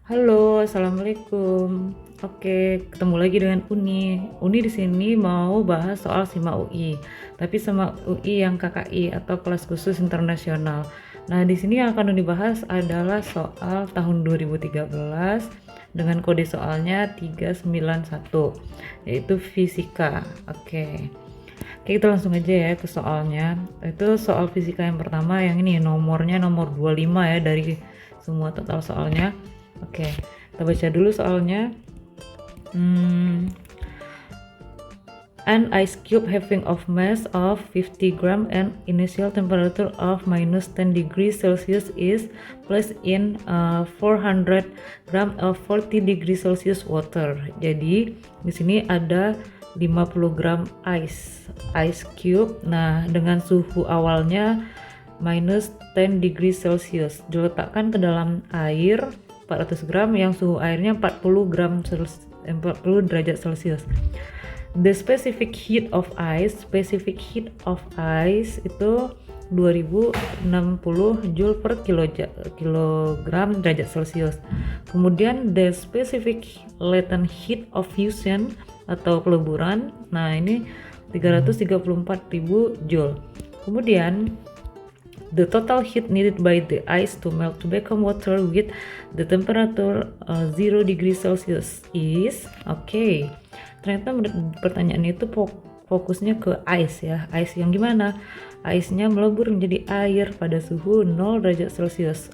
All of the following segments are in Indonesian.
Halo, assalamualaikum. Oke, ketemu lagi dengan Uni. Uni di sini mau bahas soal SIMA UI, tapi sama UI yang KKI atau kelas khusus internasional. Nah, di sini yang akan Uni bahas adalah soal tahun 2013 dengan kode soalnya 391, yaitu fisika. Oke. Oke, kita langsung aja ya ke soalnya. Itu soal fisika yang pertama yang ini nomornya nomor 25 ya dari semua total soalnya. Oke, kita baca dulu soalnya. Hmm, an ice cube having of mass of 50 gram and initial temperature of minus 10 degrees Celsius is placed in 400 gram of 40 degrees Celsius water. Jadi di sini ada 50 gram ice cube. Nah, dengan suhu awalnya minus 10 degrees Celsius diletakkan ke dalam air 400 gram yang suhu airnya 40 derajat Celcius. The specific heat of ice itu 2060 Joule per kilogram derajat Celcius. Kemudian the specific latent heat of fusion atau peleburan, nah ini 334.000 Joule. Kemudian the total heat needed by the ice to melt to become water with the temperature 0 degree Celsius is ternyata pertanyaan itu fokusnya ke ice ya. Ice yang gimana? Ice-nya melebur menjadi air pada suhu 0 derajat Celcius.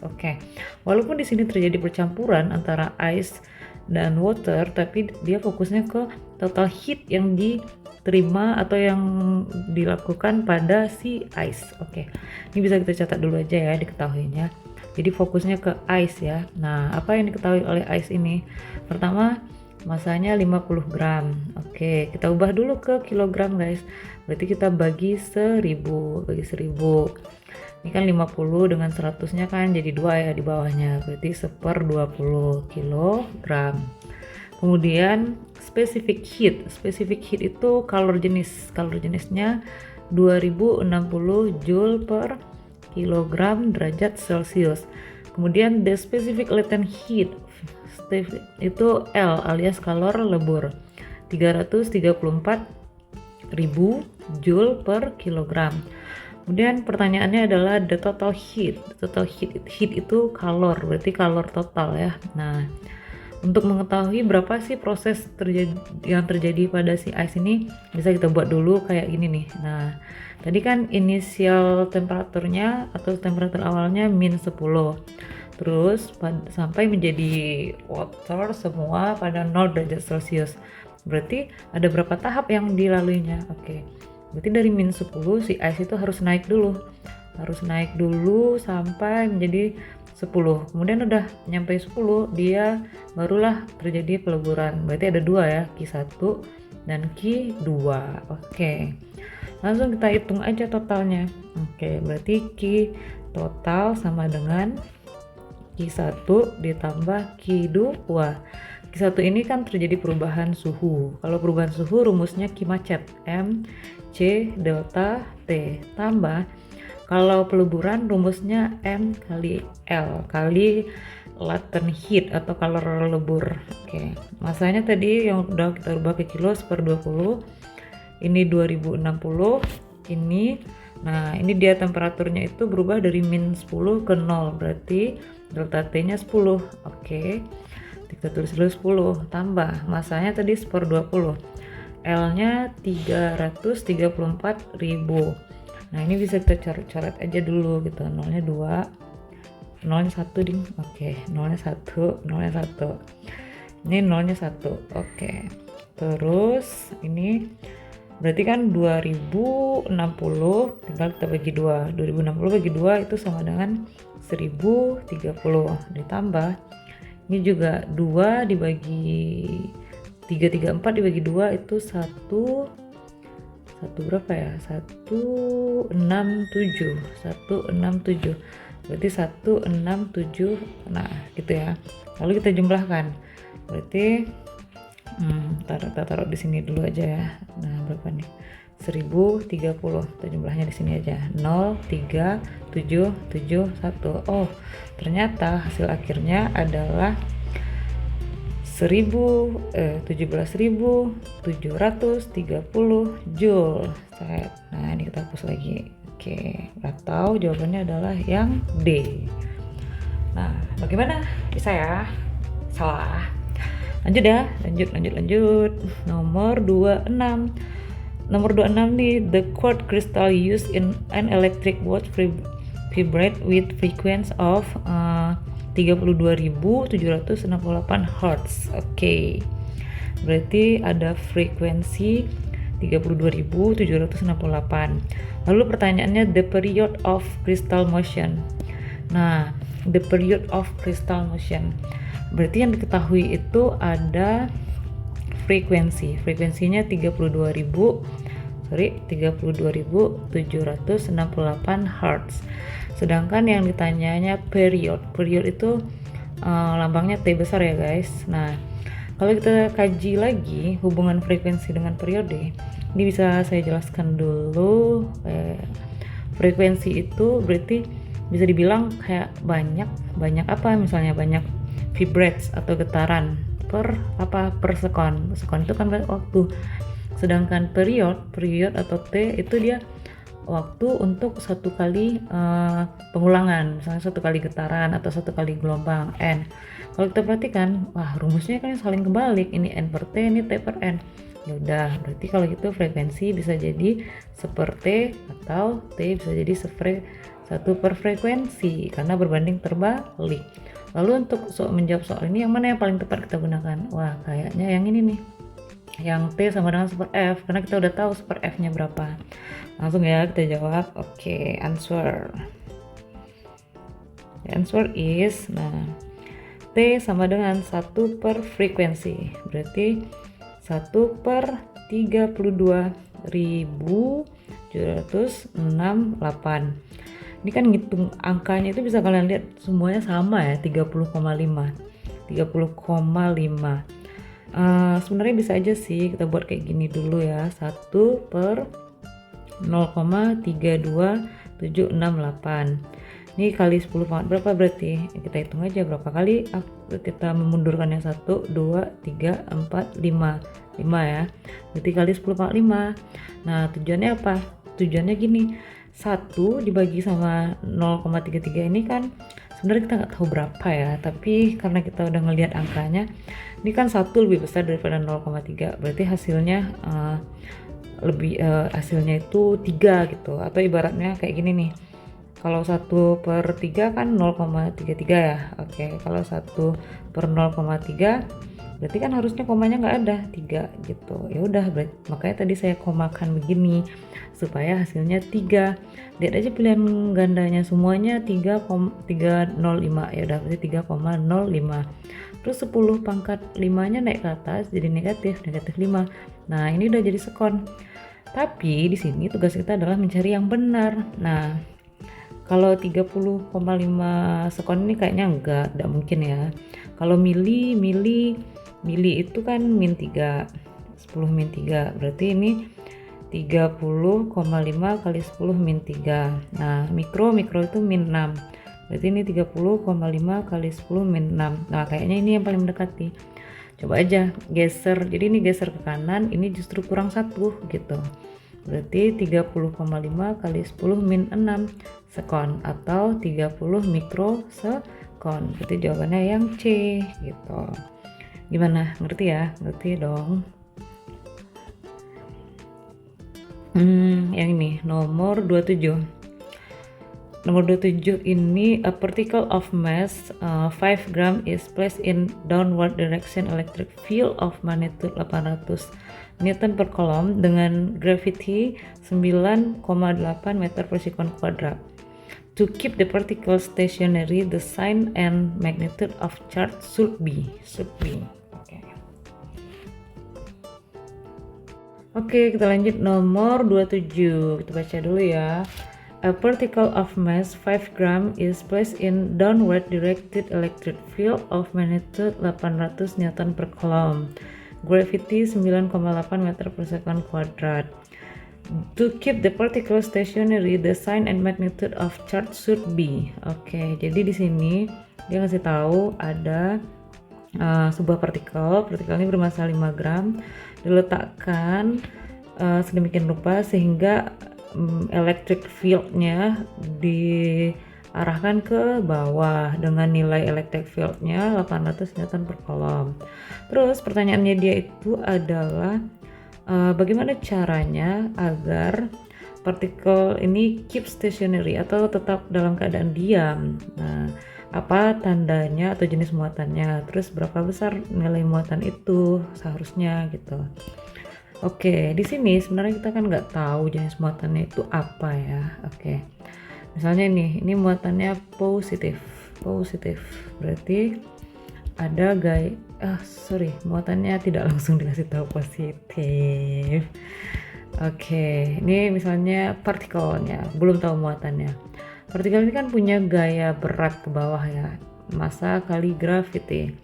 Walaupun di sini terjadi percampuran antara ice dan water, tapi dia fokusnya ke total heat yang diterima atau yang dilakukan pada si ice. Ini bisa kita catat dulu aja ya, diketahuinya. Jadi fokusnya ke ice ya. Nah, apa yang diketahui oleh ice ini? Pertama, masanya 50 gram. Kita ubah dulu ke kilogram guys. Berarti kita bagi 1000. Ini kan 50 dengan 100-nya kan jadi 2 ya di bawahnya. Berarti 1/20 kilogram. Kemudian specific heat itu kalor jenisnya 2060 Joule per kilogram derajat Celcius. Kemudian the specific latent heat itu L alias kalor lebur 334.000 Joule per kilogram. Kemudian pertanyaannya adalah the total heat itu kalor, berarti kalor total ya. Nah, untuk mengetahui berapa sih proses yang terjadi pada si ice ini, bisa kita buat dulu kayak gini nih. Nah, tadi kan inisial temperaturnya atau temperatur awalnya -10. Terus sampai menjadi water semua pada 0 derajat Celcius. Berarti ada berapa tahap yang dilaluinya? Berarti dari -10 si ice itu harus naik dulu sampai menjadi 10. Kemudian udah nyampe 10 dia barulah terjadi peleburan. Berarti ada 2 ya, Q1 dan Q2. Langsung kita hitung aja totalnya. Berarti Q total sama dengan Q1 ditambah Q2. Q1 ini kan terjadi perubahan suhu. Kalau perubahan suhu rumusnya Q macet, M C delta T, tambah kalau peleburan rumusnya M kali L kali latent heat atau kalor lebur. Masanya tadi yang udah kita ubah ke kilo 1/20. Ini 2060 ini. Nah, ini dia temperaturnya itu berubah dari -10 ke 0, berarti delta T-nya 10. Kita tulis dulu 10 tambah masanya tadi 1/20. L-nya 334.000. Nah, ini bisa kita coret aja dulu gitu. Nolnya 2, nolnya 1 ding. Nolnya 1. Ini nolnya 1. Terus ini berarti kan 2060 tinggal kita bagi 2. 2060 bagi 2 itu sama dengan 1030. Ditambah ini juga 2 dibagi 334 dibagi 2 itu 1 berapa ya? 167. Berarti 167. Nah, gitu ya. Lalu kita jumlahkan. Berarti kita taruh di sini dulu aja ya. Nah, berapa nih? 1030. Kita jumlahnya di sini aja. 03771. Oh, ternyata hasil akhirnya adalah 17.730 Joule. Nah, ini kita hapus lagi. Oke, atau jawabannya adalah yang D. Nah, bagaimana? Bisa ya? Salah. Lanjut ya, lanjut. Nomor 26 nih, the quartz crystal used in an electric watch vibrate with frequency of 32.768 Hz. Oke. Berarti ada frekuensi 32.768. Lalu pertanyaannya the period of crystal motion. Nah, the period of crystal motion. Berarti yang diketahui itu ada frekuensinya 32.768 Hz. Sedangkan yang ditanyanya period itu lambangnya T besar ya guys. Nah, kalau kita kaji lagi hubungan frekuensi dengan periode, ini bisa saya jelaskan dulu. Frekuensi itu berarti bisa dibilang kayak banyak apa, misalnya banyak vibrates atau getaran per sekon. Sekon itu kan waktu. Sedangkan period atau T itu dia waktu untuk satu kali pengulangan, misalnya satu kali getaran atau satu kali gelombang N. Kalau kita perhatikan, wah rumusnya kan saling kebalik, ini N per T, ini T per N. Ya udah, berarti kalau gitu frekuensi bisa jadi seperti atau T bisa jadi satu per frekuensi karena berbanding terbalik. Lalu untuk menjawab soal ini yang mana yang paling tepat kita gunakan? Wah, kayaknya yang ini nih. Yang T sama dengan super F karena kita udah tahu super F-nya berapa. Langsung ya kita jawab. Oke, answer. The answer is, T sama dengan 1 per frekuensi. Berarti 1 per 32.768. Ini kan ngitung angkanya itu bisa kalian lihat semuanya sama ya, 30,5. Sebenarnya bisa aja sih kita buat kayak gini dulu ya, 1 per 0,32768. Ini kali 10 pangkat berapa berarti? Kita hitung aja berapa kali kita memundurkannya, 1, 2, 3, 4, 5 ya. Berarti kali 10 pangkat 5. Nah, tujuannya apa? Tujuannya gini, 1 dibagi sama 0,33 ini kan sebenarnya kita nggak tahu berapa ya, tapi karena kita udah ngelihat angkanya, ini kan 1 lebih besar daripada 0,3, berarti hasilnya hasilnya itu 3 gitu. Atau ibaratnya kayak gini nih, kalau 1 per 3 kan 0,33 ya. Oke, kalau 1 per 0,3 berarti kan harusnya komanya nggak ada, 3 gitu. Ya udah, makanya tadi saya komakan begini supaya hasilnya 3. Lihat aja pilihan gandanya semuanya 3,05. Ya udah, berarti 3,05. Terus 10 pangkat 5-nya naik ke atas jadi negatif 5. Nah, ini udah jadi sekon. Tapi di sini tugas kita adalah mencari yang benar. Nah, kalau 30,5 sekon ini kayaknya enggak mungkin ya. Kalau mili itu kan min 3, 10 min 3, berarti ini 30,5 kali 10 min 3. Nah, mikro itu min 6, berarti ini 30,5 kali 10 min 6. Nah, kayaknya ini yang paling mendekati. Coba aja geser, jadi ini geser ke kanan, ini justru kurang 1 gitu. Berarti 30,5 kali 10 min 6 sekon atau 30 mikrosekon. Berarti jawabannya yang C gitu. Gimana? Ngerti ya? Ngerti dong. Yang ini nomor 27. Nomor 27 ini a particle of mass 5 gram is placed in downward direction electric field of magnitude 800 Newton per coulomb dengan gravity 9,8 meter per second kuadrat. To keep the particle stationary, the sign and magnitude of charge should be. Oke, kita lanjut nomor 27. Kita baca dulu ya. A particle of mass 5 gram is placed in downward directed electric field of magnitude 800 Newton per coulomb. Gravity 9,8 meter per second kuadrat. To keep the particle stationary, the sign and magnitude of charge should be. Oke, jadi di sini dia ngasih tahu ada sebuah partikel ini bermassa 5 gram diletakkan sedemikian rupa sehingga electric field-nya diarahkan ke bawah dengan nilai electric field-nya 800 Newton per coulomb. Terus pertanyaannya dia itu adalah bagaimana caranya agar partikel ini keep stationary atau tetap dalam keadaan diam. Nah, apa tandanya atau jenis muatannya, terus berapa besar nilai muatan itu seharusnya gitu. Oke, di sini sebenarnya kita kan nggak tahu jenis muatannya itu apa ya. Oke, misalnya ini muatannya positif, berarti ada muatannya tidak langsung dikasih tahu positif. Oke, ini misalnya partikelnya, belum tahu muatannya. Partikel ini kan punya gaya berat ke bawah ya, massa kali gravity.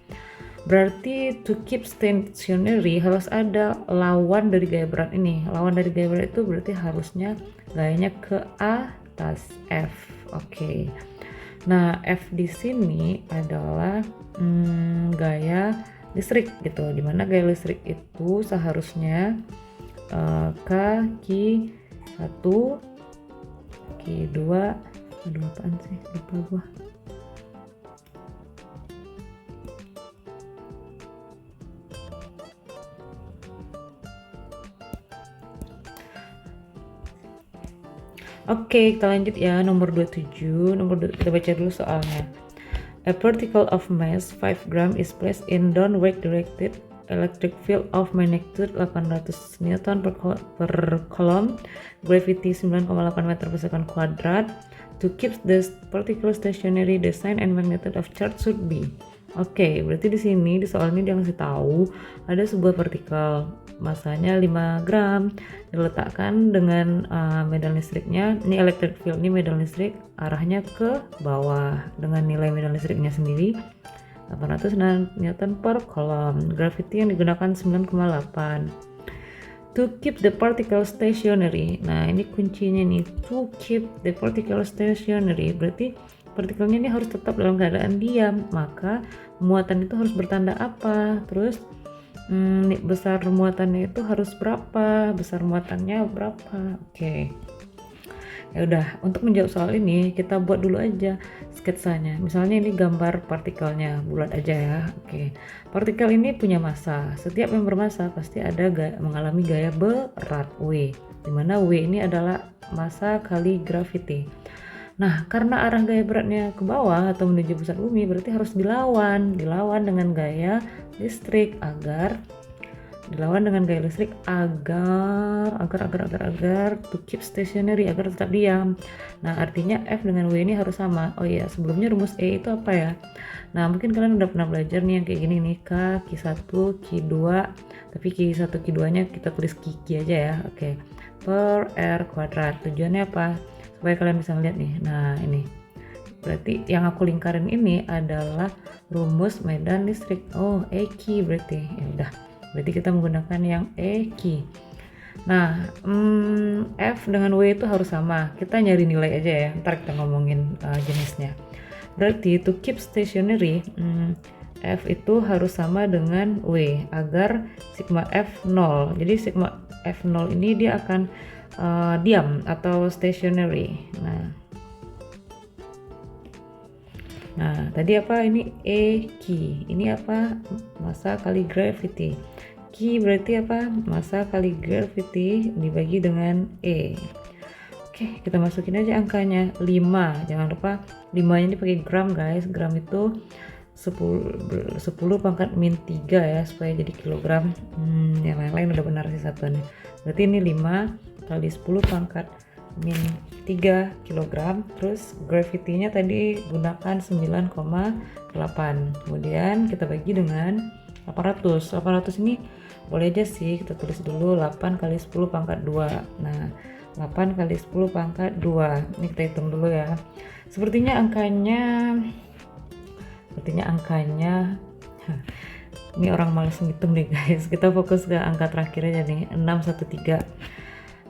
Berarti to keep stationary harus ada lawan dari gaya berat ini. Lawan dari gaya berat itu berarti harusnya gayanya ke atas, F. Oke. Nah, F di sini adalah gaya listrik gitu. Dimana gaya listrik itu seharusnya Q1, Q2, aduh apaan sih, lupa gua. Oke, kita lanjut ya, nomor 27. Kita baca dulu soalnya. A particle of mass 5 gram is placed in downward directed electric field of magnitude 800 Newton per coulomb, gravity 9,8 meter per second kuadrat. To keep this particle stationary, the sign and magnitude of charge should be. Oke, berarti di sini di soal ini dia ngasih tahu ada sebuah partikel masanya 5 gram diletakkan dengan medan listriknya. Ini electric field, ini medan listrik arahnya ke bawah dengan nilai medan listriknya sendiri 800 Newton per coulomb. Gravity yang digunakan 9,8. To keep the particle stationary. Nah, ini kuncinya nih, to keep the particle stationary. Berarti partikelnya ini harus tetap dalam keadaan diam. Maka muatan itu harus bertanda apa? Terus besar muatannya itu harus berapa? Besar muatannya berapa? Oke. Ya udah, untuk menjawab soal ini kita buat dulu aja sketsanya. Misalnya ini gambar partikelnya, bulat aja ya. Oke. Partikel ini punya massa. Setiap yang bermassa pasti ada mengalami gaya berat W, di mana W ini adalah massa kali gravity. Nah, karena arah gaya beratnya ke bawah atau menuju pusat bumi, berarti harus dilawan dengan gaya listrik agar to keep stationary, agar tetap diam. Nah, artinya F dengan W ini harus sama. Oh iya, sebelumnya rumus E itu apa ya? Nah, mungkin kalian udah pernah belajar nih yang kayak gini nih, K, Q1, Q2, tapi Q1, Q2 nya kita tulis Q aja ya. Oke. Per R kuadrat. Tujuannya apa? Supaya kalian bisa lihat nih. Nah, ini. Berarti yang aku lingkarin ini adalah rumus medan listrik. Oh, EQ berarti. Ya udah. Berarti kita menggunakan yang EQ. Nah, F dengan W itu harus sama. Kita nyari nilai aja ya. Ntar kita ngomongin jenisnya. Berarti to keep stationary, F itu harus sama dengan W agar sigma F 0. Jadi sigma F 0 ini dia akan diam atau stationary. Nah, tadi apa ini EQ? Ini apa? Massa kali gravity. Q berarti apa? Massa kali gravity dibagi dengan E. Oke, kita masukin aja angkanya 5. Jangan lupa 5-nya ini pakai gram guys. Gram itu 10 pangkat min 3 ya, supaya jadi kilogram. Yang lain-lain udah benar sih satuannya. Berarti ini 5 kali 10 pangkat min 3 kg. Terus gravity-nya tadi gunakan 9,8. Kemudian kita bagi dengan 800. 800 ini boleh aja sih kita tulis dulu 8 kali 10 pangkat 2. Nah, 8 kali 10 pangkat 2. Ini kita hitung dulu ya. Sepertinya angkanya ini orang malas ngitung nih guys. Kita fokus ke angka terakhir aja nih, 613.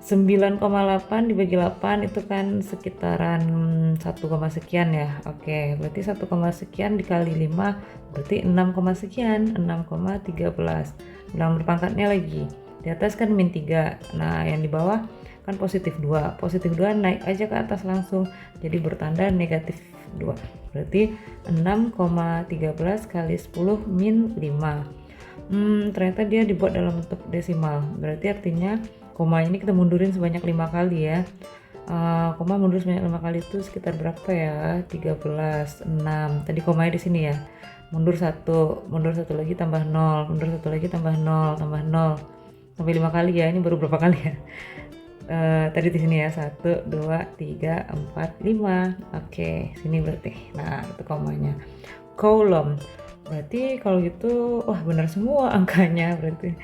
9,8 dibagi 8 itu kan sekitaran 1, sekian ya. Oke, berarti 1, sekian dikali 5 berarti 6, sekian, 6,13. Bilang berpangkatnya lagi. Di atas kan min 3. Nah, yang di bawah kan positif 2. Positif 2 naik aja ke atas langsung. Jadi bertanda negatif 2. Berarti 6,13 kali 10 min 5. Ternyata dia dibuat dalam bentuk desimal. Berarti artinya koma ini kita mundurin sebanyak 5 kali ya. Koma mundur sebanyak 5 kali itu sekitar berapa ya? 13, 6. Tadi komanya di sini ya. Mundur 1 lagi tambah 0, mundur 1 lagi tambah 0, tambah 0. Sampai 5 kali ya. Ini baru berapa kali ya? Tadi di sini ya 1, 2, 3, 4, 5. Oke, sini berarti. Nah, itu komanya. Kolom. Berarti kalau gitu, wah benar semua angkanya berarti.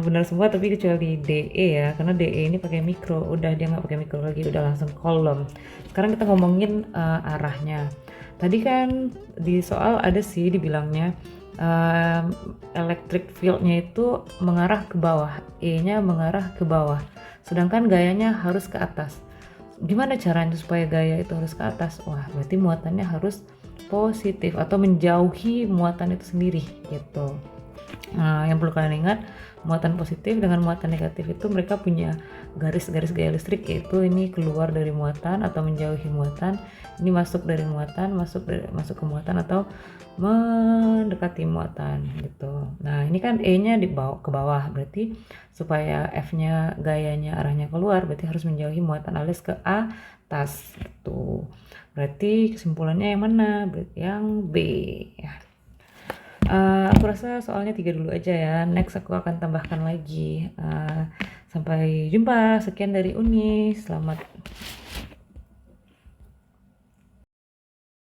Benar semua tapi kecuali DE ya, karena DE ini pakai mikro. Udah dia nggak pakai mikro lagi, udah langsung kolom. Sekarang kita ngomongin arahnya. Tadi kan di soal ada sih dibilangnya electric field-nya itu mengarah ke bawah, E-nya mengarah ke bawah, sedangkan gayanya harus ke atas. Gimana caranya supaya gaya itu harus ke atas? Wah, berarti muatannya harus positif atau menjauhi muatan itu sendiri gitu. Nah, yang perlu kalian ingat, muatan positif dengan muatan negatif itu mereka punya garis-garis gaya listrik, yaitu ini keluar dari muatan atau menjauhi muatan, ini masuk dari muatan, masuk ke muatan atau mendekati muatan gitu. Nah, ini kan E-nya dibawa ke bawah, berarti supaya F-nya gayanya arahnya keluar berarti harus menjauhi muatan alias ke atas gitu. Berarti kesimpulannya yang mana? Berarti yang B ya. Aku rasa soalnya 3 dulu aja ya. Next aku akan tambahkan lagi. Sampai jumpa. Sekian dari Uni. Selamat